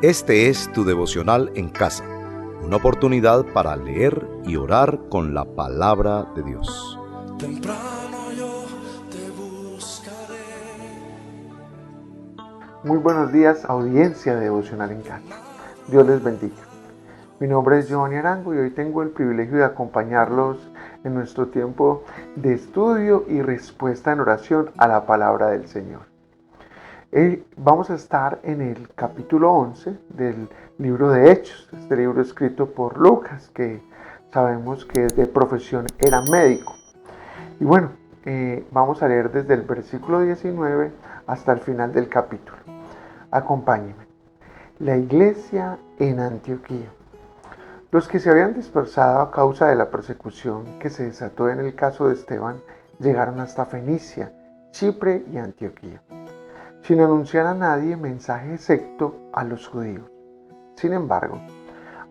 Este es tu devocional en casa, una oportunidad para leer y orar con la palabra de Dios. Temprano yo te buscaré. Muy buenos días, audiencia de Devocional en Casa. Dios les bendiga. Mi nombre es Giovanni Arango y hoy tengo el privilegio de acompañarlos en nuestro tiempo de estudio y respuesta en oración a la palabra del Señor. Vamos a estar en el capítulo 11 del libro de Hechos, este libro escrito por Lucas, que sabemos que de profesión era médico. Y bueno, vamos a leer desde el versículo 19 hasta el final del capítulo. Acompáñenme. La iglesia en Antioquía. Los que se habían dispersado a causa de la persecución que se desató en el caso de Esteban llegaron hasta Fenicia, Chipre y Antioquía, sin anunciar a nadie mensaje excepto a los judíos. Sin embargo,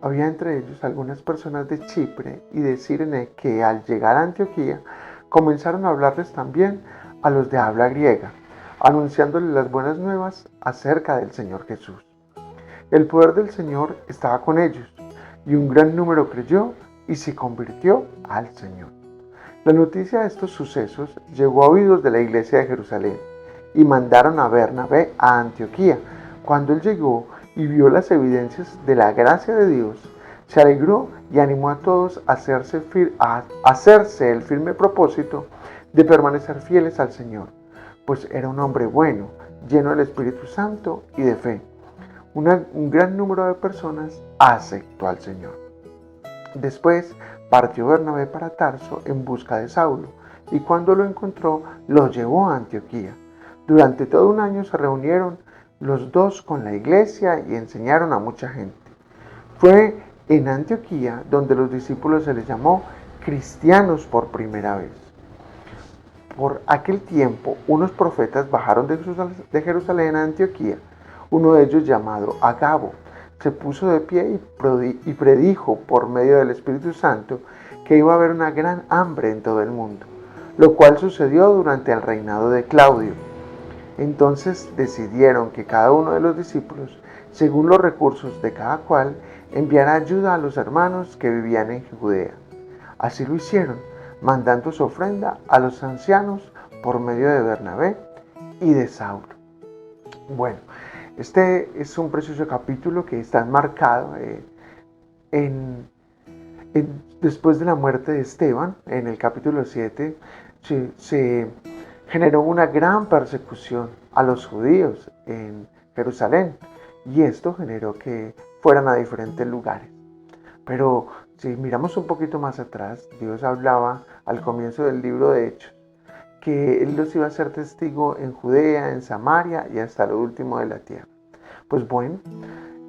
había entre ellos algunas personas de Chipre y de Cirene que al llegar a Antioquía comenzaron a hablarles también a los de habla griega, anunciándoles las buenas nuevas acerca del Señor Jesús. El poder del Señor estaba con ellos, y un gran número creyó y se convirtió al Señor. La noticia de estos sucesos llegó a oídos de la iglesia de Jerusalén, y mandaron a Bernabé a Antioquía. Cuando él llegó y vio las evidencias de la gracia de Dios, se alegró y animó a todos a hacerse el firme propósito de permanecer fieles al Señor, pues era un hombre bueno, lleno del Espíritu Santo y de fe. Un gran número de personas aceptó al Señor. Después partió Bernabé para Tarso en busca de Saulo, y cuando lo encontró, lo llevó a Antioquía. Durante todo un año se reunieron los dos con la iglesia y enseñaron a mucha gente. Fue en Antioquía donde los discípulos se les llamó cristianos por primera vez. Por aquel tiempo, unos profetas bajaron de Jerusalén a Antioquía. Uno de ellos, llamado Agabo, se puso de pie y predijo por medio del Espíritu Santo que iba a haber una gran hambre en todo el mundo, lo cual sucedió durante el reinado de Claudio. Entonces decidieron que cada uno de los discípulos, según los recursos de cada cual, enviara ayuda a los hermanos que vivían en Judea. Así lo hicieron, mandando su ofrenda a los ancianos por medio de Bernabé y de Saulo. Bueno, este es un precioso capítulo que está enmarcado después de la muerte de Esteban. En el capítulo 7 se generó una gran persecución a los judíos en Jerusalén, y esto generó que fueran a diferentes lugares. Pero si miramos un poquito más atrás, Dios hablaba al comienzo del libro de Hechos que Él los iba a hacer testigo en Judea, en Samaria y hasta lo último de la tierra. Pues bueno,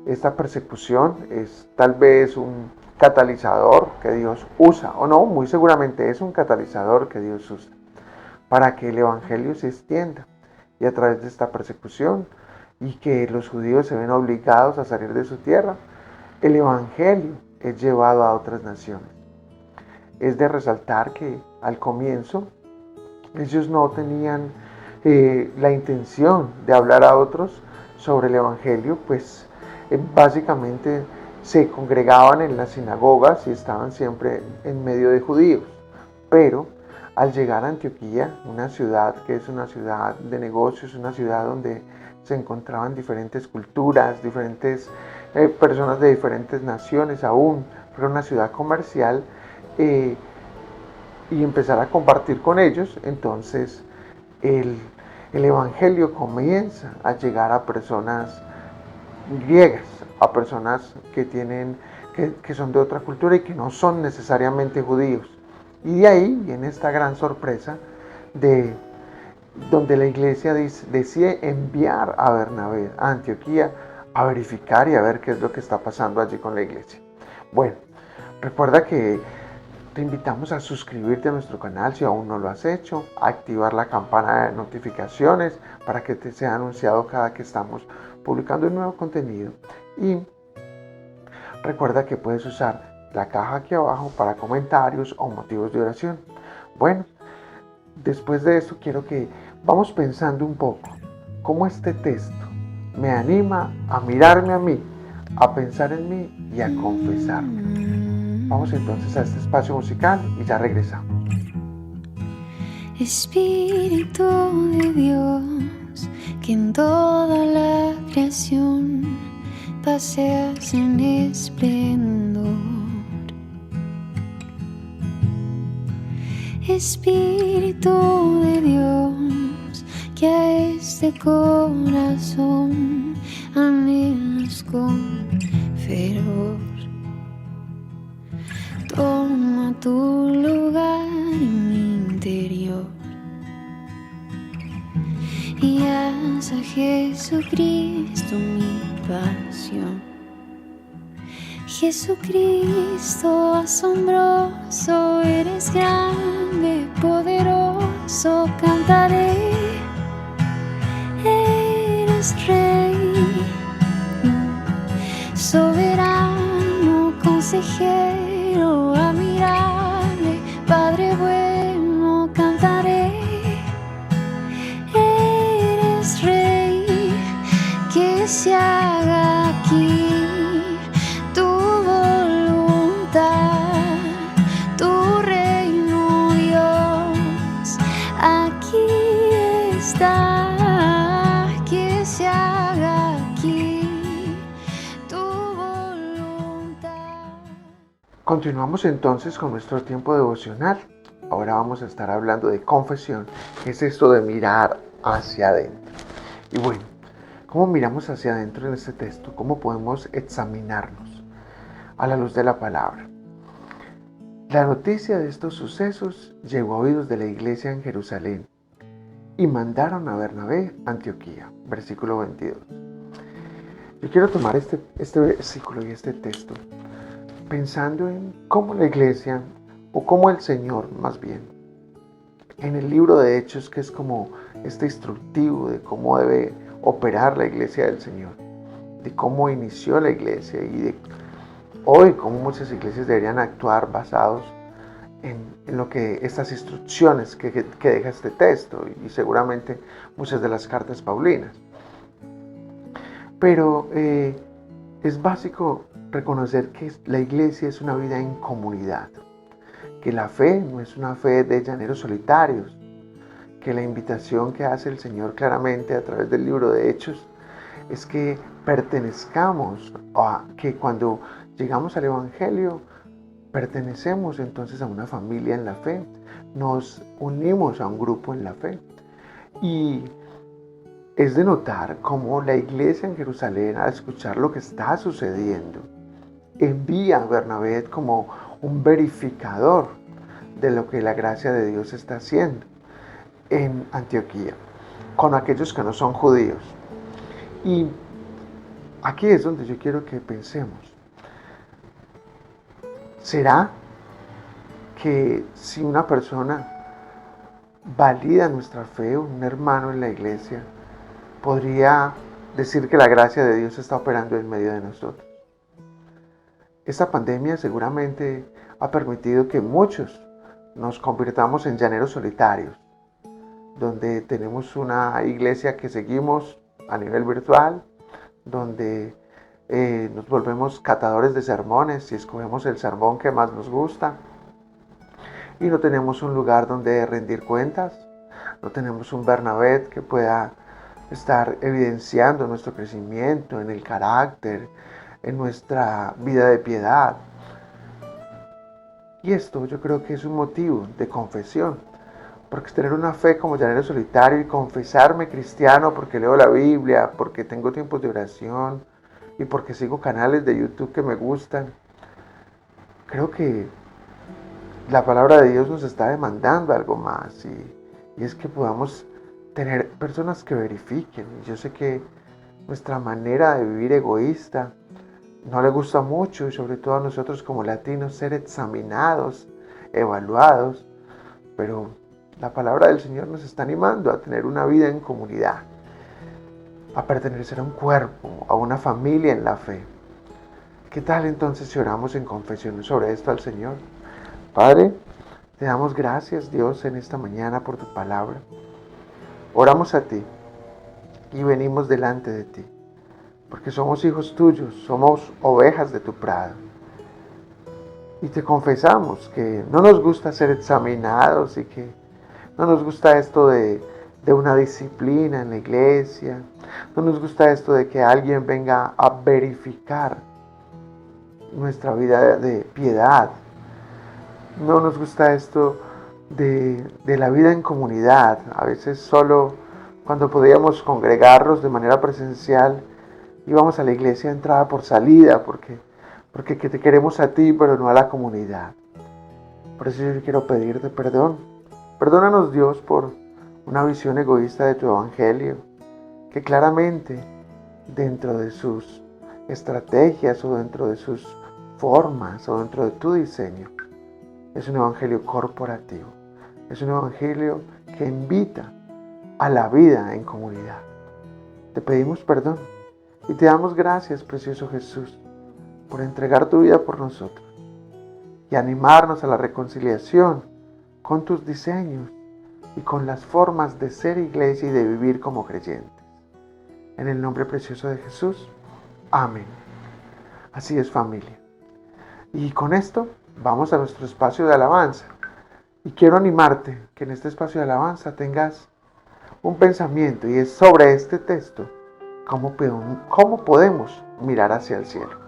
esta persecución es tal vez un catalizador que Dios usa, o no, muy seguramente es un catalizador que Dios usa para que el evangelio se extienda, y a través de esta persecución y que los judíos se ven obligados a salir de su tierra, el evangelio es llevado a otras naciones. Es de resaltar que al comienzo ellos no tenían la intención de hablar a otros sobre el evangelio, pues básicamente se congregaban en las sinagogas y estaban siempre en medio de judíos. Pero al llegar a Antioquía, una ciudad que es una ciudad de negocios, una ciudad donde se encontraban diferentes culturas, diferentes personas de diferentes naciones aún, pero una ciudad comercial, y empezar a compartir con ellos, entonces el evangelio comienza a llegar a personas griegas, a personas que son de otra cultura y que no son necesariamente judíos. Y de ahí viene esta gran sorpresa de donde la iglesia decide enviar a Bernabé a Antioquía a verificar y a ver qué es lo que está pasando allí con la iglesia. Bueno, recuerda que te invitamos a suscribirte a nuestro canal si aún no lo has hecho, a activar la campana de notificaciones para que te sea anunciado cada que estamos publicando un nuevo contenido. Y recuerda que puedes usar la caja aquí abajo para comentarios o motivos de oración. Bueno, después de esto quiero que vamos pensando un poco cómo este texto me anima a mirarme a mí a pensar en mí y a confesarme. Vamos entonces a este espacio musical y ya regresamos. Espíritu de Dios, que en toda la creación paseas en esplendor. Espíritu de Dios, que a este corazón anhelas con fervor. Toma tu lugar en mi interior y haz a Jesucristo mi pasión. Jesucristo asombroso, eres grande, poderoso, cantaré. Eres Rey, soberano, consejero, admirable, Padre bueno, cantaré. Eres Rey, que se haga aquí tu voluntad, tu reino, Dios, aquí está, que se haga aquí tu voluntad. Continuamos entonces con nuestro tiempo devocional. Ahora vamos a estar hablando de confesión, que es esto de mirar hacia adentro. Y bueno, ¿cómo miramos hacia adentro en este texto? ¿Cómo podemos examinarnos a la luz de la palabra? La noticia de estos sucesos llegó a oídos de la iglesia en Jerusalén y mandaron a Bernabé a Antioquía. Versículo 22. Yo quiero tomar este versículo y este texto pensando en cómo la iglesia, o cómo el Señor más bien, en el libro de Hechos, que es como este instructivo de cómo debe operar la iglesia del Señor, de cómo inició la iglesia y de hoy cómo muchas iglesias deberían actuar basados en lo que estas instrucciones que deja este texto y seguramente muchas de las cartas paulinas. Pero es básico reconocer que la iglesia es una vida en comunidad, que la fe no es una fe de llaneros solitarios, que la invitación que hace el Señor claramente a través del libro de Hechos es que pertenezcamos, que cuando llegamos al Evangelio pertenecemos entonces a una familia en la fe, nos unimos a un grupo en la fe. Y es de notar cómo la iglesia en Jerusalén, al escuchar lo que está sucediendo, envía a Bernabé como un verificador de lo que la gracia de Dios está haciendo en Antioquía, con aquellos que no son judíos. Y aquí es donde yo quiero que pensemos. ¿Será que si una persona valida nuestra fe, un hermano en la iglesia, podría decir que la gracia de Dios está operando en medio de nosotros? Esta pandemia seguramente ha permitido que muchos nos convirtamos en llaneros solitarios, donde tenemos una iglesia que seguimos a nivel virtual, donde nos volvemos catadores de sermones y escogemos el sermón que más nos gusta, y no tenemos un lugar donde rendir cuentas, no tenemos un Bernabé que pueda estar evidenciando nuestro crecimiento en el carácter, en nuestra vida de piedad. Y esto yo creo que es un motivo de confesión, porque tener una fe como llanero solitario y confesarme cristiano porque leo la Biblia, porque tengo tiempos de oración y porque sigo canales de YouTube que me gustan, creo que la palabra de Dios nos está demandando algo más, y es que podamos tener personas que verifiquen. Y yo sé que nuestra manera de vivir egoísta no le gusta mucho, y sobre todo a nosotros como latinos, ser examinados, evaluados, pero la palabra del Señor nos está animando a tener una vida en comunidad, a pertenecer a un cuerpo, a una familia en la fe. ¿Qué tal entonces si oramos en confesión sobre esto al Señor? Padre, te damos gracias, Dios, en esta mañana por tu palabra. Oramos a ti y venimos delante de ti, porque somos hijos tuyos, somos ovejas de tu prado. Y te confesamos que no nos gusta ser examinados y que no nos gusta esto de una disciplina en la iglesia. No nos gusta esto de que alguien venga a verificar nuestra vida de piedad. No nos gusta esto de la vida en comunidad. A veces solo cuando podíamos congregarnos de manera presencial íbamos a la iglesia entrada por salida porque que te queremos a ti pero no a la comunidad. Por eso yo quiero pedirte perdón. Perdónanos, Dios, por una visión egoísta de tu evangelio, que claramente dentro de sus estrategias o dentro de sus formas o dentro de tu diseño es un evangelio corporativo, es un evangelio que invita a la vida en comunidad. Te pedimos perdón y te damos gracias, precioso Jesús, por entregar tu vida por nosotros y animarnos a la reconciliación con tus diseños y con las formas de ser iglesia y de vivir como creyentes. En el nombre precioso de Jesús, amén. Así es, familia. Y con esto vamos a nuestro espacio de alabanza. Y quiero animarte que en este espacio de alabanza tengas un pensamiento, y es sobre este texto, cómo podemos mirar hacia el cielo.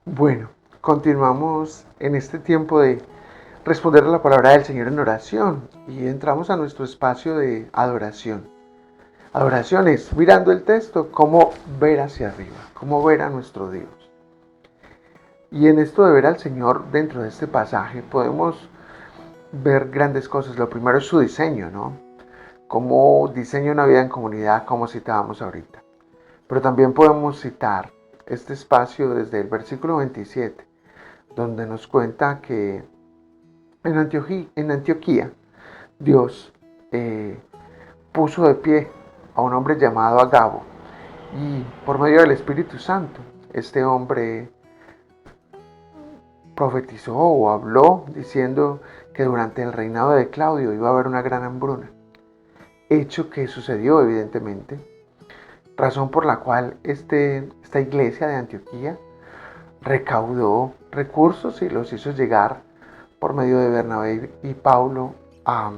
Bueno, continuamos en este tiempo de responder a la palabra del Señor en oración y entramos a nuestro espacio de adoración. Adoración es, mirando el texto, cómo ver hacia arriba, cómo ver a nuestro Dios. Y en esto de ver al Señor dentro de este pasaje podemos ver grandes cosas. Lo primero es su diseño, ¿no? Cómo diseña una vida en comunidad, como citábamos ahorita. Pero también podemos citar este espacio desde el versículo 27, donde nos cuenta que en Antioquía Dios puso de pie a un hombre llamado Agabo, y por medio del Espíritu Santo este hombre profetizó o habló diciendo que durante el reinado de Claudio iba a haber una gran hambruna, hecho que sucedió evidentemente, razón por la cual esta iglesia de Antioquía recaudó recursos y los hizo llegar por medio de Bernabé y Pablo a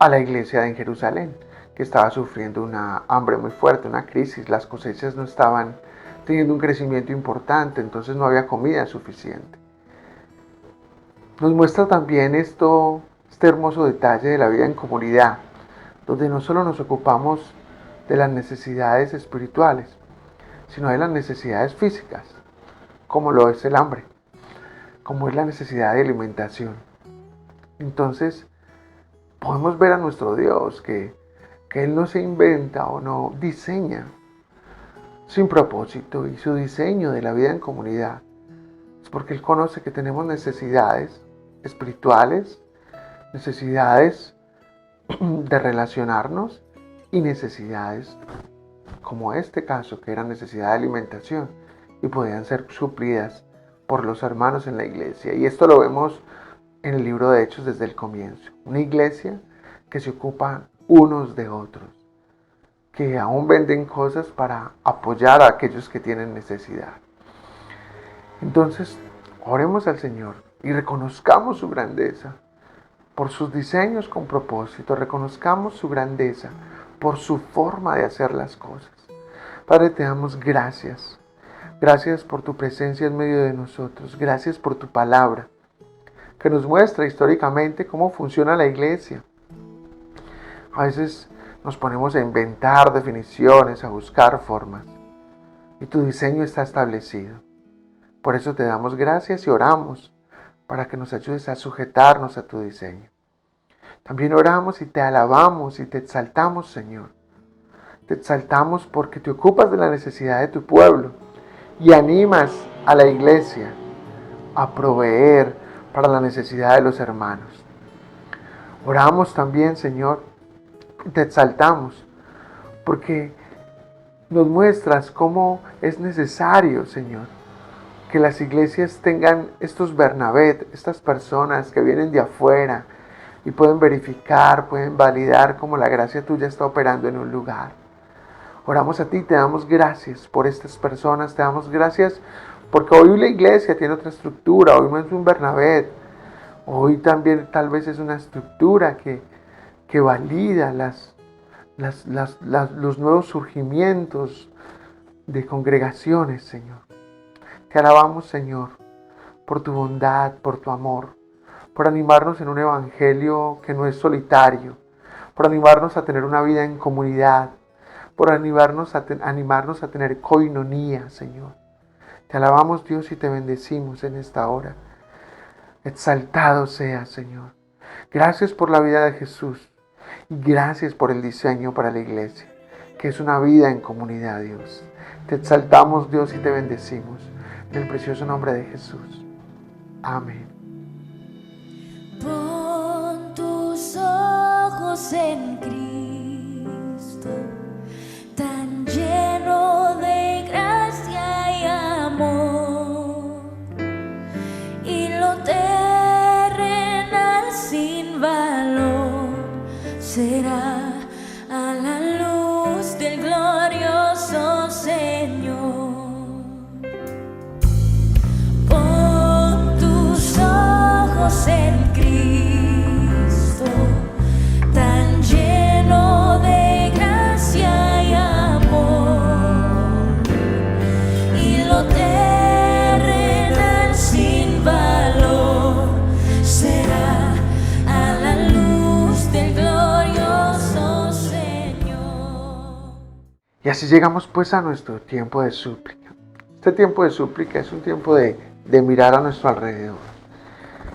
la iglesia en Jerusalén, que estaba sufriendo una hambre muy fuerte, una crisis. Las cosechas no estaban teniendo un crecimiento importante, entonces no había comida suficiente. Nos muestra también este hermoso detalle de la vida en comunidad, donde no solo nos ocupamos de las necesidades espirituales, sino de las necesidades físicas, como lo es el hambre, como es la necesidad de alimentación. Entonces, podemos ver a nuestro Dios que Él no se inventa o no diseña sin propósito, y su diseño de la vida en comunidad es porque Él conoce que tenemos necesidades espirituales, necesidades de relacionarnos y necesidades como este caso, que era necesidad de alimentación y podían ser suplidas por los hermanos en la iglesia. Y esto lo vemos en el libro de Hechos desde el comienzo. Una iglesia que se ocupa unos de otros, que aún venden cosas para apoyar a aquellos que tienen necesidad. Entonces, oremos al Señor y reconozcamos su grandeza por sus diseños con propósito. Reconozcamos su grandeza por su forma de hacer las cosas. Padre, te damos gracias. Gracias por tu presencia en medio de nosotros. Gracias por tu palabra, que nos muestra históricamente cómo funciona la iglesia. A veces nos ponemos a inventar definiciones, a buscar formas, y tu diseño está establecido. Por eso te damos gracias y oramos para que nos ayudes a sujetarnos a tu diseño. También oramos y te alabamos y te exaltamos, Señor. Te exaltamos porque te ocupas de la necesidad de tu pueblo y animas a la iglesia a proveer para la necesidad de los hermanos. Oramos también, Señor, y te exaltamos porque nos muestras cómo es necesario, Señor, que las iglesias tengan estos Bernabé, estas personas que vienen de afuera y pueden verificar, pueden validar cómo la gracia tuya está operando en un lugar. Oramos a ti, te damos gracias por estas personas, te damos gracias porque hoy la iglesia tiene otra estructura, hoy no es un Bernabé, hoy también tal vez es una estructura que valida los nuevos surgimientos de congregaciones, Señor. Te alabamos, Señor, por tu bondad, por tu amor, por animarnos en un evangelio que no es solitario, por animarnos a tener una vida en comunidad, por animarnos a tener coinonía, Señor. Te alabamos, Dios, y te bendecimos en esta hora. Exaltado seas, Señor. Gracias por la vida de Jesús y gracias por el diseño para la iglesia, que es una vida en comunidad, Dios. Te exaltamos, Dios, y te bendecimos. En el precioso nombre de Jesús. Amén. Pon tus ojos en Cristo, tan lleno de gracia y amor, y lo terrenal sin valor será a la luz del glorioso Señor. En Cristo, tan lleno de gracia y amor, y lo terrenal sin valor será a la luz del glorioso Señor. Y así llegamos pues a nuestro tiempo de súplica. Este tiempo de súplica es un tiempo de mirar a nuestro alrededor.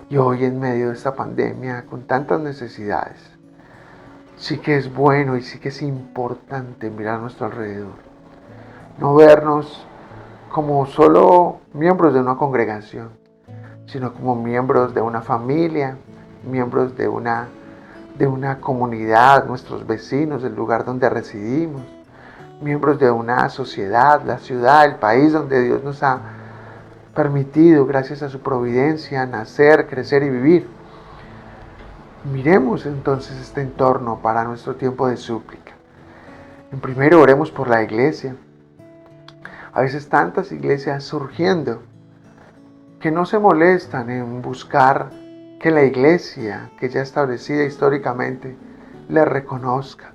Y hoy, en medio de esta pandemia, con tantas necesidades, sí que es bueno y sí que es importante mirar a nuestro alrededor. No vernos como solo miembros de una congregación, sino como miembros de una familia, miembros de una comunidad, nuestros vecinos, el lugar donde residimos, miembros de una sociedad, la ciudad, el país donde Dios nos ha permitido, gracias a su providencia, nacer, crecer y vivir. Miremos entonces este entorno para nuestro tiempo de súplica. En primero, oremos por la iglesia. A veces tantas iglesias surgiendo que no se molestan en buscar que la iglesia, que ya establecida históricamente, le reconozca.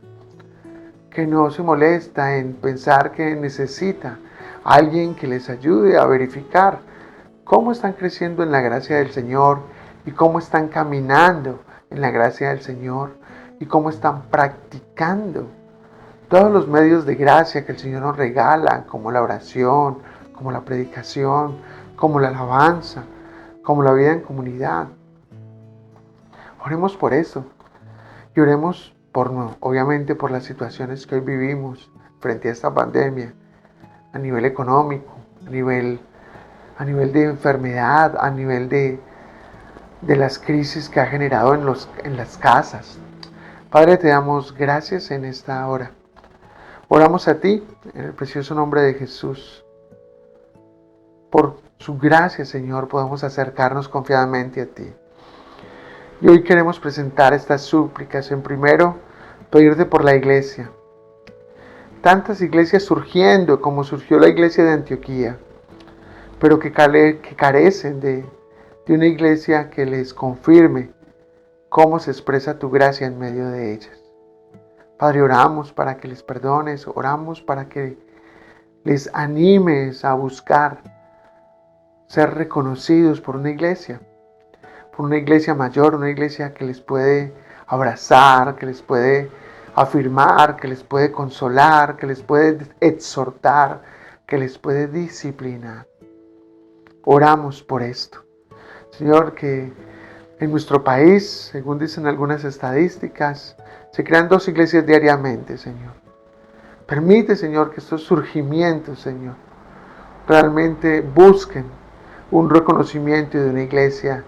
Que no se molesta en pensar que necesita alguien que les ayude a verificar cómo están creciendo en la gracia del Señor y cómo están caminando en la gracia del Señor y cómo están practicando todos los medios de gracia que el Señor nos regala, como la oración, como la predicación, como la alabanza, como la vida en comunidad. Oremos por eso y oremos obviamente por las situaciones que hoy vivimos frente a esta pandemia, a nivel económico, a nivel de enfermedad, a nivel de las crisis que ha generado en las casas. Padre, te damos gracias en esta hora. Oramos a ti, en el precioso nombre de Jesús, por su gracia, Señor, podemos acercarnos confiadamente a ti. Y hoy queremos presentar estas súplicas. En primero, pedirte por la iglesia. Tantas iglesias surgiendo como surgió la iglesia de Antioquía, pero que carecen de una iglesia que les confirme cómo se expresa tu gracia en medio de ellas. Padre, oramos para que les perdones, oramos para que les animes a buscar ser reconocidos por una iglesia mayor, una iglesia que les puede abrazar, que les puede afirmar, que les puede consolar, que les puede exhortar, que les puede disciplinar. Oramos por esto. Señor, que en nuestro país, según dicen algunas estadísticas, se crean 2 iglesias diariamente, Señor. Permite, Señor, que estos surgimientos, Señor, realmente busquen un reconocimiento de una iglesia,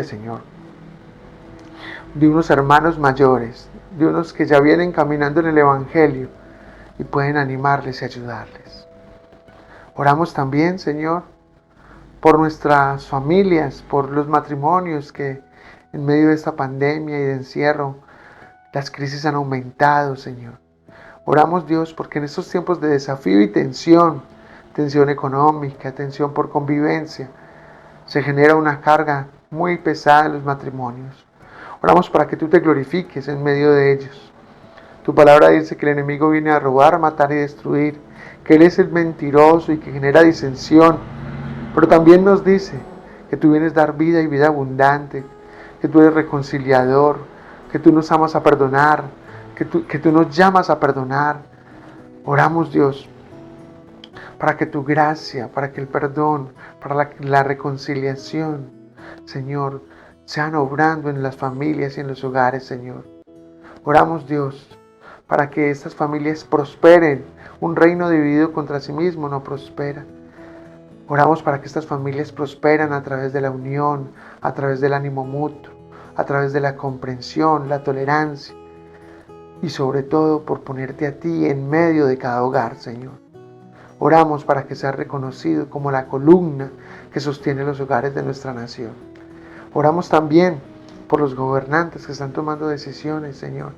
Señor, de unos hermanos mayores, de unos que ya vienen caminando en el Evangelio y pueden animarles y ayudarles. Oramos también, Señor, por nuestras familias, por los matrimonios que en medio de esta pandemia y de encierro, las crisis han aumentado, Señor. Oramos, Dios, porque en estos tiempos de desafío y tensión económica, tensión por convivencia, se genera una carga muy pesada en los matrimonios. Oramos para que tú te glorifiques en medio de ellos. Tu palabra dice que el enemigo viene a robar, matar y destruir, que él es el mentiroso y que genera disensión. Pero también nos dice que tú vienes a dar vida y vida abundante, que tú eres reconciliador, que tú nos amas a perdonar, que tú nos llamas a perdonar. Oramos, Dios, para que tu gracia, para que el perdón, para la reconciliación, Señor, sean obrando en las familias y en los hogares, Señor. Oramos, Dios, para que estas familias prosperen. Un reino dividido contra sí mismo no prospera. Oramos para que estas familias prosperan a través de la unión, a través del ánimo mutuo, a través de la comprensión, la tolerancia y sobre todo por ponerte a ti en medio de cada hogar, Señor. Oramos para que seas reconocido como la columna que sostiene los hogares de nuestra nación. Oramos también por los gobernantes que están tomando decisiones, Señor,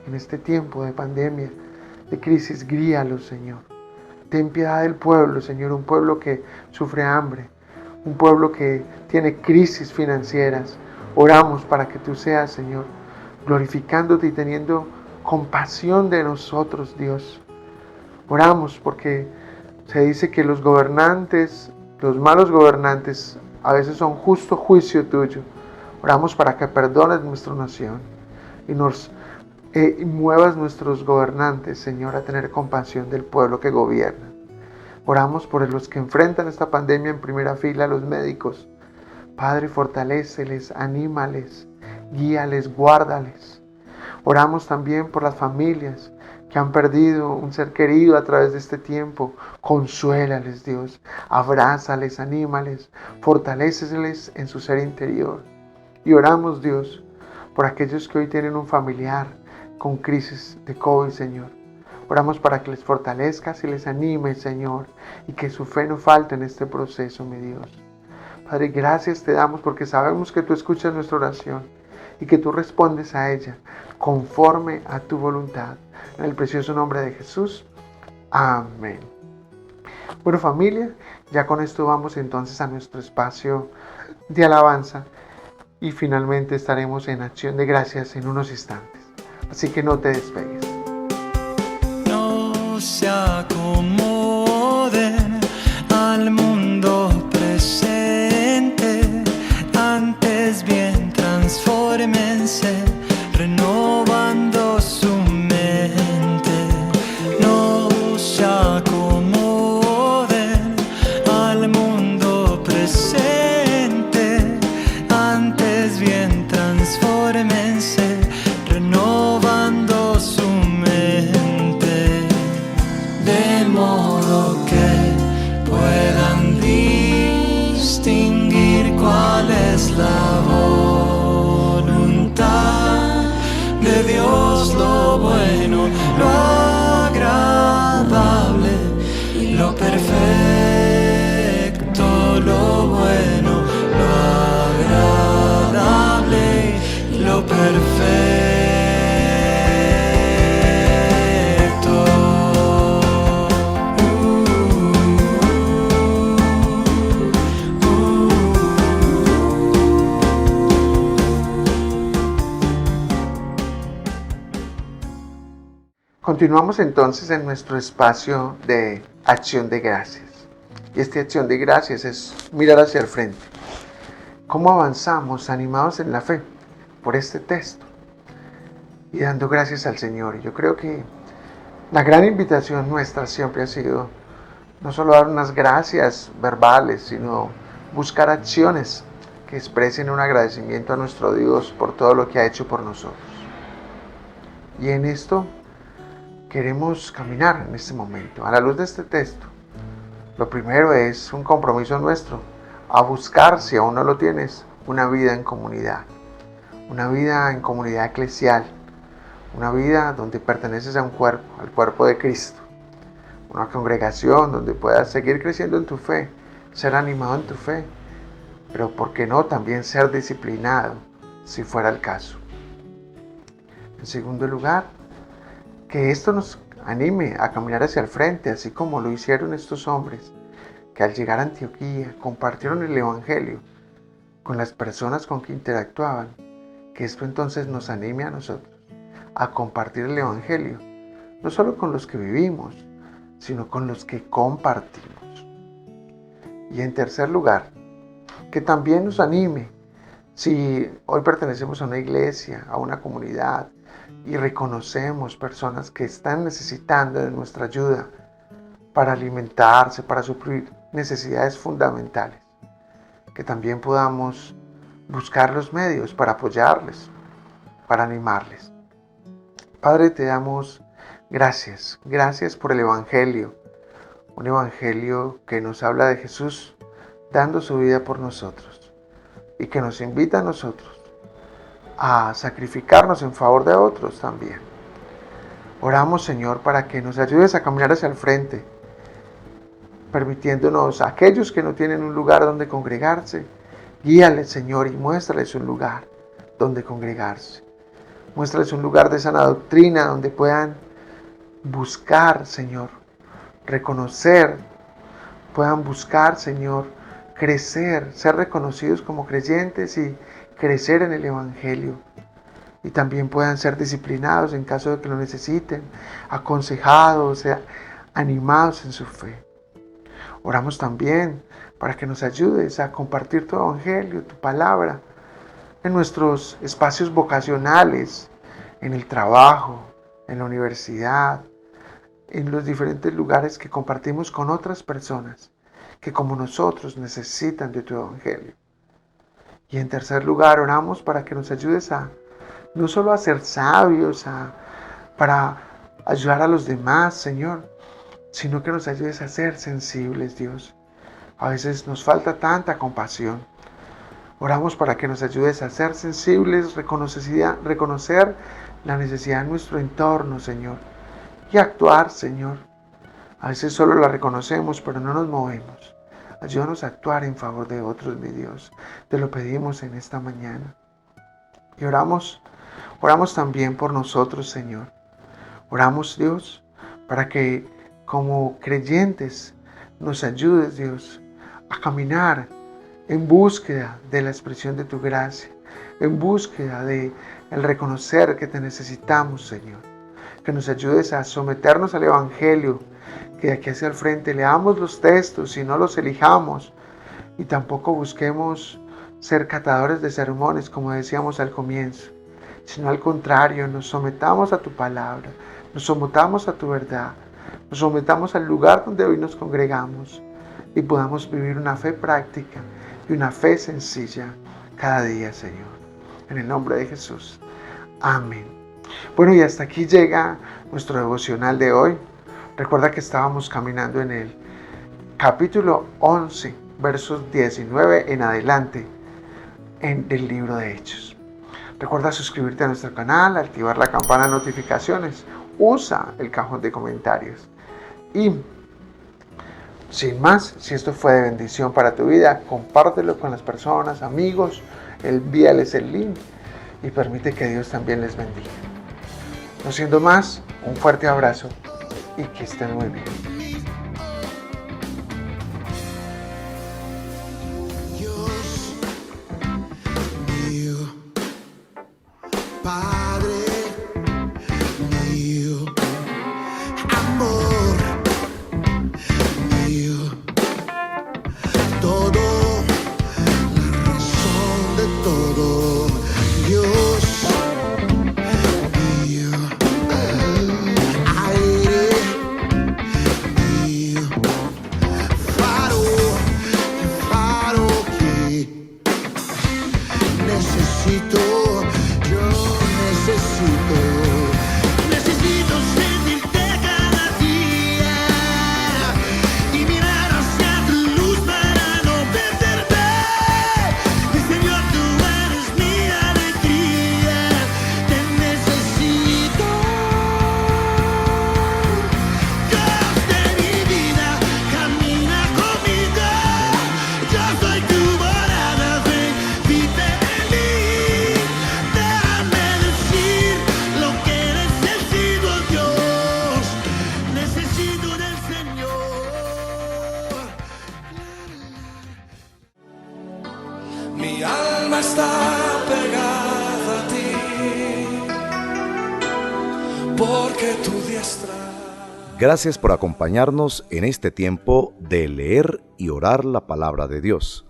en este tiempo de pandemia, de crisis. Guíalos, Señor. Ten piedad del pueblo, Señor, un pueblo que sufre hambre, un pueblo que tiene crisis financieras. Oramos para que tú seas, Señor, glorificándote y teniendo compasión de nosotros, Dios. Oramos porque se dice que los gobernantes, los malos gobernantes, a veces son justo juicio tuyo. Oramos para que perdones nuestra nación y nos muevas nuestros gobernantes, Señor, a tener compasión del pueblo que gobierna. Oramos por los que enfrentan esta pandemia en primera fila, los médicos. Padre, fortaléceles, anímales, guíales, guárdales. Oramos también por las familias que han perdido un ser querido a través de este tiempo. Consuélales, Dios, abrázales, anímales, fortaléceles en su ser interior. Y oramos, Dios, por aquellos que hoy tienen un familiar con crisis de COVID, Señor. Oramos para que les fortalezcas y les animes, Señor, y que su fe no falte en este proceso, mi Dios. Padre, gracias te damos porque sabemos que tú escuchas nuestra oración y que tú respondes a ella conforme a tu voluntad. En el precioso nombre de Jesús. Amén. Bueno, familia, ya con esto vamos entonces a nuestro espacio de alabanza y finalmente estaremos en acción de gracias en unos instantes. Así que no te despegues. No se acomoden al mundo presente, antes bien transfórmense, renovando su mente. No se acomoden al mundo presente, antes bien transfórmense, renovando su mente, de modo que puedan distinguir cuál es la voluntad de Dios, lo bueno, lo agradable y lo perfecto. Continuamos entonces en nuestro espacio de acción de gracias. Y esta acción de gracias es mirar hacia el frente. ¿Cómo avanzamos animados en la fe por este texto? Y dando gracias al Señor. Y yo creo que la gran invitación nuestra siempre ha sido no solo dar unas gracias verbales, sino buscar acciones que expresen un agradecimiento a nuestro Dios por todo lo que ha hecho por nosotros. Y en esto queremos caminar en este momento. A la luz de este texto, lo primero es un compromiso nuestro a buscar, si aún no lo tienes, una vida en comunidad. Una vida en comunidad eclesial. Una vida donde perteneces a un cuerpo, al cuerpo de Cristo. Una congregación donde puedas seguir creciendo en tu fe, ser animado en tu fe, pero ¿por qué no también ser disciplinado, si fuera el caso? En segundo lugar, que esto nos anime a caminar hacia el frente, así como lo hicieron estos hombres, que al llegar a Antioquía compartieron el Evangelio con las personas con que interactuaban, que esto entonces nos anime a nosotros a compartir el Evangelio, no solo con los que vivimos, sino con los que compartimos. Y en tercer lugar, que también nos anime, si hoy pertenecemos a una iglesia, a una comunidad, y reconocemos personas que están necesitando de nuestra ayuda para alimentarse, para suplir necesidades fundamentales, que también podamos buscar los medios para apoyarles, para animarles. Padre, te damos gracias por el Evangelio, un Evangelio que nos habla de Jesús dando su vida por nosotros y que nos invita a nosotros a sacrificarnos en favor de otros también. Oramos, Señor, para que nos ayudes a caminar hacia el frente, permitiéndonos a aquellos que no tienen un lugar donde congregarse, guíales, Señor, y muéstrales un lugar donde congregarse. Muéstrales un lugar de sana doctrina donde puedan buscar, Señor, reconocer, puedan buscar, Señor, crecer, ser reconocidos como creyentes y crecer en el Evangelio. Y también puedan ser disciplinados en caso de que lo necesiten, aconsejados, animados en su fe. Oramos también para que nos ayudes a compartir tu Evangelio, tu palabra, en nuestros espacios vocacionales, en el trabajo, en la universidad, en los diferentes lugares que compartimos con otras personas que como nosotros necesitan de tu Evangelio. Y en tercer lugar, oramos para que nos ayudes a no solo a ser sabios, para ayudar a los demás, Señor, sino que nos ayudes a ser sensibles, Dios. A veces nos falta tanta compasión. Oramos para que nos ayudes a ser sensibles, reconocer la necesidad de nuestro entorno, Señor, y actuar, Señor. A veces solo la reconocemos, pero no nos movemos. Ayúdanos a actuar en favor de otros, mi Dios. Te lo pedimos en esta mañana. Y oramos también por nosotros, Señor. Oramos, Dios, para que como creyentes nos ayudes, Dios, a caminar en búsqueda de la expresión de tu gracia, en búsqueda de el reconocer que te necesitamos, Señor. Que nos ayudes a someternos al Evangelio, que de aquí hacia el frente leamos los textos y no los elijamos, y tampoco busquemos ser catadores de sermones, como decíamos al comienzo, sino al contrario, nos sometamos a tu palabra, nos sometamos a tu verdad, nos sometamos al lugar donde hoy nos congregamos y podamos vivir una fe práctica y una fe sencilla cada día, Señor. En el nombre de Jesús. Amén. Bueno, y hasta aquí llega nuestro devocional de hoy. Recuerda que estábamos caminando en el capítulo 11, versos 19 en adelante del libro de Hechos. Recuerda suscribirte a nuestro canal, activar la campana de notificaciones, usa el cajón de comentarios. Y sin más, si esto fue de bendición para tu vida, compártelo con las personas, amigos, envíales el link y permite que Dios también les bendiga. No siendo más, un fuerte abrazo y que estén muy bien. Dios mío, Padre mío, alma está pegada a ti, porque tu diestra. Gracias por acompañarnos en este tiempo de leer y orar la palabra de Dios.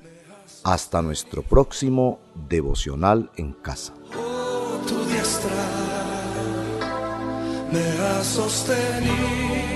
Hasta nuestro próximo devocional en casa. Tu diestra me ha sostenido.